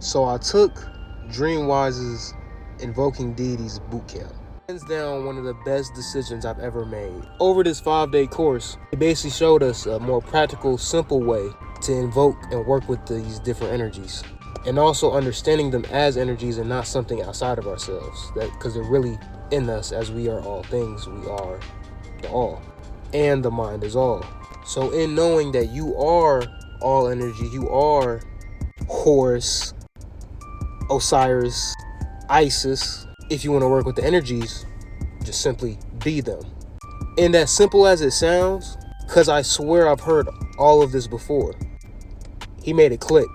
So I took Dreamwise's Invoking Deities bootcamp. Hands down, one of the best decisions I've ever made. Over this 5-day course, it basically showed us a more practical, simple way to invoke and work with these different energies. And also understanding them as energies and not something outside of ourselves. That because they're really in us, as we are all things, we are the all. And the mind is all. So in knowing that you are all energy, you are Horus, Osiris, Isis. If you want to work with the energies, just simply be them. And as simple as it sounds, because I swear I've heard all of this before, he made it click.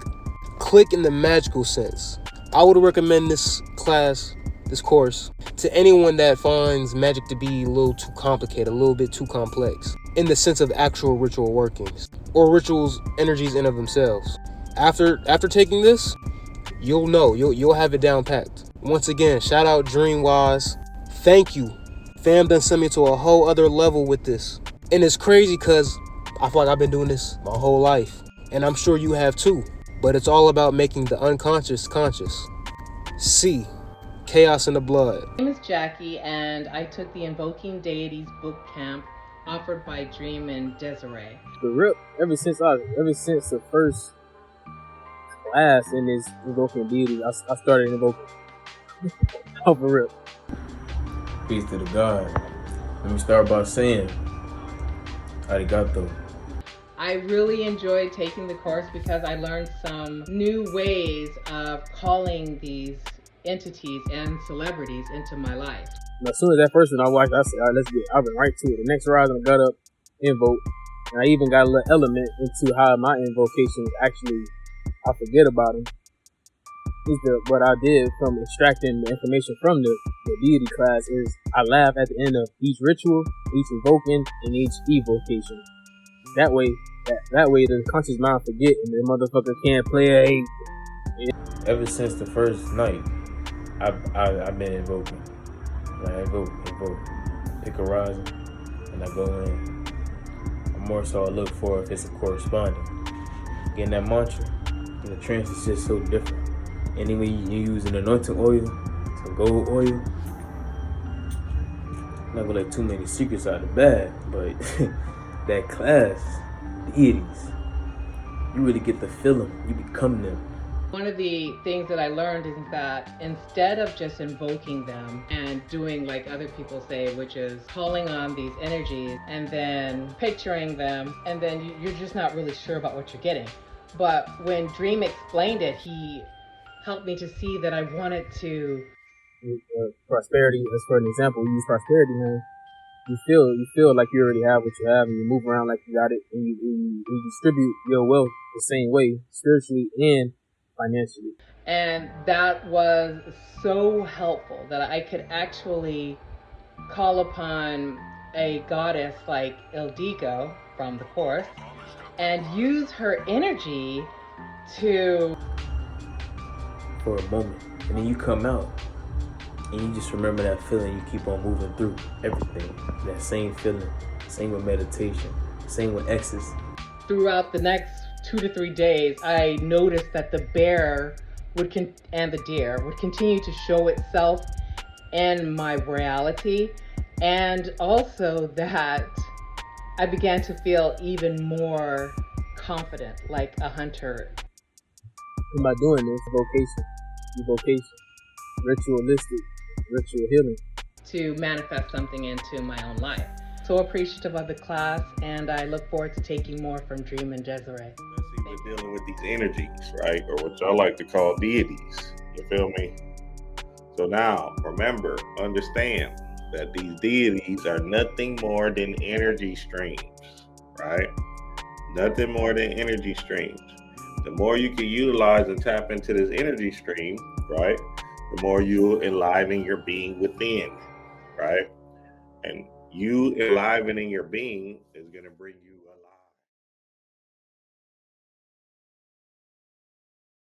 Click in the magical sense. I would recommend this class, this course, to anyone that finds magic to be a little too complicated, a little bit too complex, in the sense of actual ritual workings, or rituals, energies in of themselves. After taking this, you'll know, you'll have it down packed. Once again, shout out Dreamwise. Thank you. Fam done sent me to a whole other level with this. And it's crazy because I feel like I've been doing this my whole life. And I'm sure you have too. But it's all about making the unconscious conscious. C. Chaos in the blood. My name is Jackie, and I took the Invoking Deities boot camp offered by Dream and Desiree. The rip, ever since the first class in this Invoking Deities, I started invoking. Off a rip. Peace to the God. Let me start by saying, arigato. I really enjoyed taking the course because I learned some new ways of calling these entities and celebrities into my life. And as soon as that first one I watched, I said, all right, I went right to it. The next Horizon, I got up, invoke, and I even got a little element into how my invocations actually, I forget about them. What I did from extracting the information from the deity class is I laugh at the end of each ritual, each invoking, and each evocation. That way the conscious mind forget and the motherfucker can't play. Ever since the first night, I've been invoking. Like I invoke, pick a rising, and I go in. More so I look for if it's a corresponding. Getting that mantra, and the trance is just so different. And then when you use an anointing oil, some gold oil, I'm not gonna let too many secrets out of the bag, but that class, deities, you really get to feel them, you become them. One of the things that I learned is that instead of just invoking them and doing like other people say, which is calling on these energies and then picturing them, and then you're just not really sure about what you're getting. But when Dream explained it, he helped me to see that I wanted to. Prosperity, as for an example, we use prosperity, man. You feel like you already have what you have, and you move around like you got it, and you distribute your wealth the same way, spiritually and financially. And that was so helpful that I could actually call upon a goddess like Ildiko from the course and use her energy to... For a moment, and then you come out and you just remember that feeling. You keep on moving through everything, that same feeling, same with meditation, same with X's. Throughout the next 2 to 3 days, I noticed that the bear and the deer would continue to show itself in my reality, and also that I began to feel even more confident, like a hunter. And by doing this, evocation, ritualistic, ritual healing, to manifest something into my own life. So appreciative of the class, and I look forward to taking more from Dream and Desiree. We're dealing with these energies, right? Or what y'all like to call deities. You feel me? So now, remember, understand that these deities are nothing more than energy streams, right? Nothing more than energy streams. The more you can utilize and tap into this energy stream, right, the more you enliven your being within, right? And you enlivening your being is going to bring you